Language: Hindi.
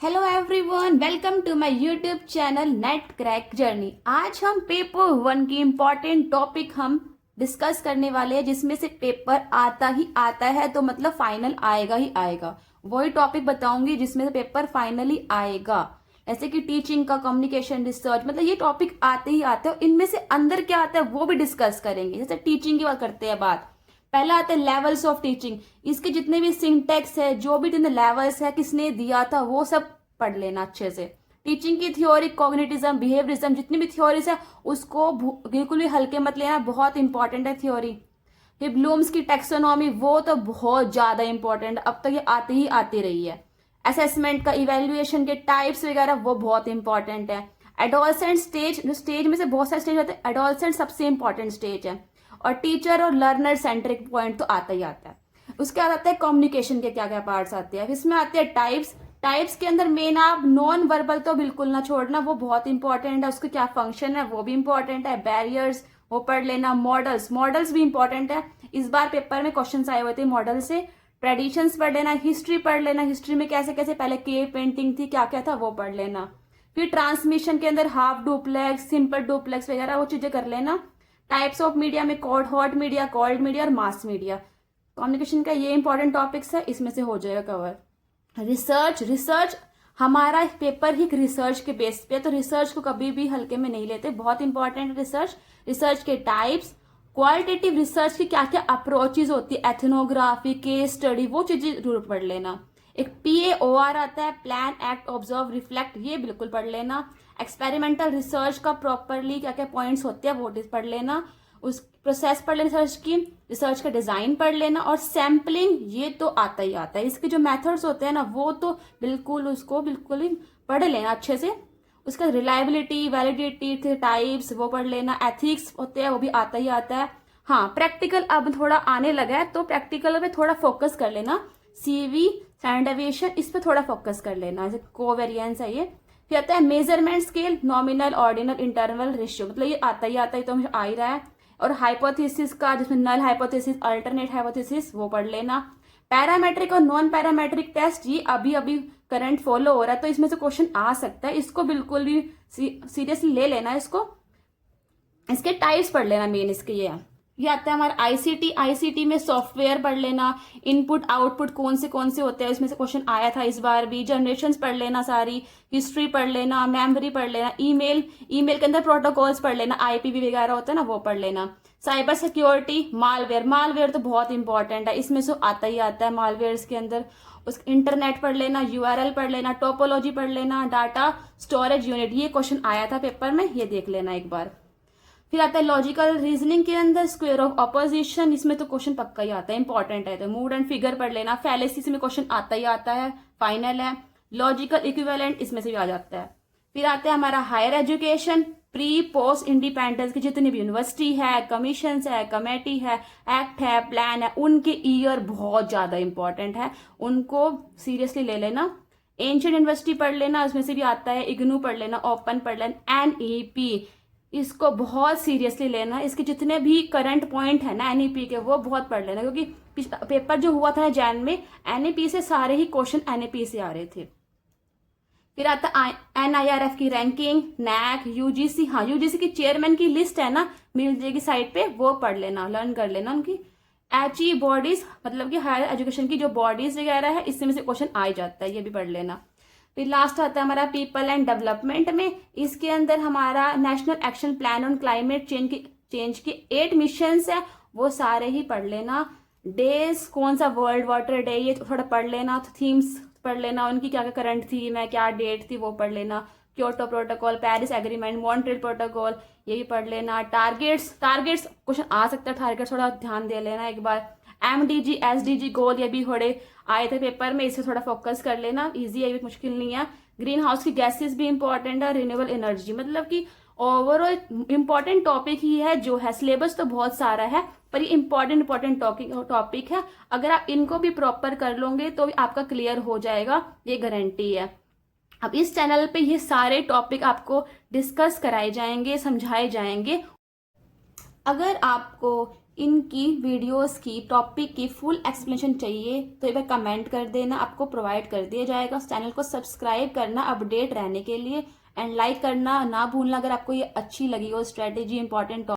Hello everyone, welcome to my YouTube channel NET crack journey. आज हम पेपर वन की इम्पॉर्टेंट टॉपिक हम डिस्कस करने वाले हैं, जिसमें से पेपर आता ही आता है, तो मतलब फाइनल आएगा ही आएगा। वही टॉपिक बताऊंगी जिसमें से पेपर फाइनली आएगा, जैसे कि टीचिंग का, कम्युनिकेशन, रिसर्च, मतलब ये टॉपिक आते ही आते हैं। इनमें से अंदर क्या आता है वो भी डिस्कस करेंगे। जैसे टीचिंग की बात करते हैं, बात पहला आता है लेवल्स ऑफ टीचिंग। इसके जितने भी सिंटेक्स है, जो भी जितने लेवल्स है, किसने दिया था, वो सब पढ़ लेना अच्छे से। टीचिंग की थ्योरी, कॉग्निटिज्म, बिहेवियरिज्म, जितनी भी थ्योरीज है उसको बिल्कुल भी हल्के मत लेना, बहुत इंपॉर्टेंट है थ्योरी। फिर ब्लूम्स की टेक्सोनॉमी, वो तो बहुत ज्यादा इंपॉर्टेंट, अब तक ये आती ही आती रही है। असेसमेंट का, इवेल्युएशन के टाइप्स वगैरह, वो बहुत इंपॉर्टेंट है। एडोलसेंट स्टेज, जो स्टेज में से बहुत सारे स्टेज होते हैं, एडोलसेंट सबसे इंपॉर्टेंट स्टेज है। और टीचर और लर्नर सेंट्रिक पॉइंट तो आता ही आता है। उसके बाद आता है कम्युनिकेशन के क्या क्या पार्ट्स आते हैं। इसमें आते हैं टाइप्स। टाइप्स के अंदर मेन आप नॉन वर्बल तो बिल्कुल ना छोड़ना, वो बहुत इंपॉर्टेंट है। उसके क्या फंक्शन है वो भी इंपॉर्टेंट है। बैरियर्स वो पढ़ लेना। मॉडल्स, मॉडल्स भी इंपॉर्टेंट है। इस बार पेपर में क्वेश्चन आए हुए थे मॉडल से। ट्रेडिशंस पढ़ लेना। हिस्ट्री पढ़ लेना, हिस्ट्री में कैसे कैसे पहले केव पेंटिंग थी, क्या क्या था वो पढ़ लेना। फिर ट्रांसमिशन के अंदर हाफ डुप्लेक्स, सिंपल डुप्लेक्स वगैरह वो चीजें कर लेना। टाइप्स ऑफ मीडिया में हॉट मीडिया, कोल्ड मीडिया और मास मीडिया। कम्युनिकेशन का ये इंपॉर्टेंट टॉपिक्स है, इसमें से हो जाएगा कवर। रिसर्च, रिसर्च हमारा पेपर ही रिसर्च के बेस पे, तो रिसर्च को कभी भी हल्के में नहीं लेते, बहुत इंपॉर्टेंट है रिसर्च। रिसर्च के टाइप्स, क्वालिटेटिव रिसर्च की क्या क्या अप्रोचेज होती है, एथनोग्राफी, केस स्टडी, वो चीजें जरूर पढ़ लेना। एक PAOR आता है, प्लान, एक्ट, ऑब्जर्व, रिफ्लेक्ट, ये बिल्कुल पढ़ लेना। एक्सपेरिमेंटल रिसर्च का प्रॉपरली क्या क्या पॉइंट्स होते हैं वो पढ़ लेना। उस प्रोसेस पढ़ लेना रिसर्च की। रिसर्च का डिजाइन पढ़ लेना। और सैम्पलिंग, ये तो आता ही आता है। इसके जो मेथड्स होते हैं ना, वो तो बिल्कुल उसको बिल्कुल ही पढ़ लेना अच्छे से। उसका रिलायबिलिटी, वैलिडिटी, टाइप्स वो पढ़ लेना। एथिक्स होते हैं, वो भी आता ही आता है। हाँ, प्रैक्टिकल अब थोड़ा आने लगा है, तो प्रैक्टिकल पे थोड़ा फोकस कर लेना। CV, स्टैंडर्ड डेविएशन, इस पे थोड़ा फोकस कर लेना, जैसे कोवेरियंस है ये। फिर आता है measurement scale, nominal, ordinal, interval, ratio, मतलब ये आता ही आता है, तो मुझे आ ही रहा है। और हाइपोथेसिस का, जिसमें नल हाइपोथेसिस, अल्टरनेट हाइपोथेसिस, वो पढ़ लेना। पैरामेट्रिक और नॉन पैरामेट्रिक टेस्ट, ये अभी अभी करंट फॉलो हो रहा है, तो इसमें से क्वेश्चन आ सकता है, इसको बिल्कुल भी सीरियसली ले लेना। इसको, इसके टाइप्स पढ़ लेना मेन इसके ये आता है हमारा ICT में सॉफ्टवेयर पढ़ लेना। इनपुट आउटपुट कौन से होते हैं, इसमें से क्वेश्चन आया था इस बार भी। जनरेशंस पढ़ लेना सारी। हिस्ट्री पढ़ लेना। मेमोरी पढ़ लेना। ईमेल के अंदर प्रोटोकॉल्स पढ़ लेना। IPv वगैरह होता है ना, वो पढ़ लेना। साइबर सिक्योरिटी, मालवेयर तो बहुत इंपॉर्टेंट है, इसमें से आता ही आता है मालवेयर के अंदर। उस इंटरनेट पढ़ लेना। URL पढ़ लेना। टोपोलॉजी पढ़ लेना। डाटा स्टोरेज यूनिट, ये क्वेश्चन आया था पेपर में, ये देख लेना एक बार। फिर आता है लॉजिकल रीजनिंग के अंदर स्क्वायर ऑफ अपोजिशन, इसमें तो क्वेश्चन पक्का ही आता है, इंपॉर्टेंट है। तो मूड एंड फिगर पढ़ लेना। फैलेसिस में क्वेश्चन आता ही आता है, फाइनल है। लॉजिकल इक्विवेलेंट, इसमें से भी आ जाता है। फिर आता है हमारा higher education, pre post independence की जितनी भी यूनिवर्सिटी है, कमीशन है, कमेटी है, एक्ट है, प्लान है, उनके ईयर बहुत ज्यादा इंपॉर्टेंट है, उनको सीरियसली ले लेना। एंशियंट यूनिवर्सिटी पढ़ लेना, उसमें से भी आता है। इग्नू पढ़ लेना। ओपन पढ़ लेना। NEP, इसको बहुत सीरियसली लेना। इसके जितने भी करंट पॉइंट है ना NEP के, वो बहुत पढ़ लेना, क्योंकि पेपर जो हुआ था जैन में, NEP से सारे ही क्वेश्चन NEP से आ रहे थे। फिर आता NIRF की रैंकिंग, NAC, UGC, हाँ UGC की चेयरमैन की लिस्ट है ना, मिल जाएगी साइट पे, वो पढ़ लेना, लर्न कर लेना उनकी। HE बॉडीज, मतलब कि हायर एजुकेशन की जो बॉडीज वगैरह है, इसमें से क्वेश्चन आ ही जाता है, ये भी पढ़ लेना। फिर लास्ट आता है हमारा पीपल एंड डेवलपमेंट में, इसके अंदर हमारा national action plan on climate change के 8 मिशंस है, वो सारे ही पढ़ लेना। डेज, कौन सा वर्ल्ड वाटर डे, ये थोड़ा पढ़ लेना। थीम्स पढ़ लेना, उनकी क्या क्या करंट थीम है, क्या डेट थी, वो पढ़ लेना। Kyoto protocol, Paris agreement, Montreal protocol, ये भी पढ़ लेना। टारगेट्स क्वेश्चन आ सकता है, टारगेट्स थोड़ा ध्यान दे लेना एक बार। MDG SDG गोल, ये भी थोड़े आए थे पेपर में, इसे थोड़ा फोकस कर लेना, इजी है, ये भी मुश्किल नहीं है। ग्रीन हाउस की गैसेस भी इंपॉर्टेंट है। रिन्यूएबल एनर्जी, मतलब कि ओवरऑल इंपॉर्टेंट टॉपिक ही है जो है। सिलेबस तो बहुत सारा है, पर ये इंपॉर्टेंट टॉपिक है। अगर आप इनको भी प्रॉपर कर लोगे तो आपका क्लियर हो जाएगा, ये गारंटी है। अब इस चैनल पे ये सारे टॉपिक आपको डिस्कस कराए जाएंगे, समझाए जाएंगे। अगर आपको इनकी वीडियोस की टॉपिक की फुल एक्सप्लेनेशन चाहिए तो एक बार कमेंट कर देना, आपको प्रोवाइड कर दिया जाएगा। उस चैनल को सब्सक्राइब करना अपडेट रहने के लिए, एंड लाइक करना ना भूलना अगर आपको ये अच्छी लगी हो स्ट्रेटेजी इंपॉर्टेंट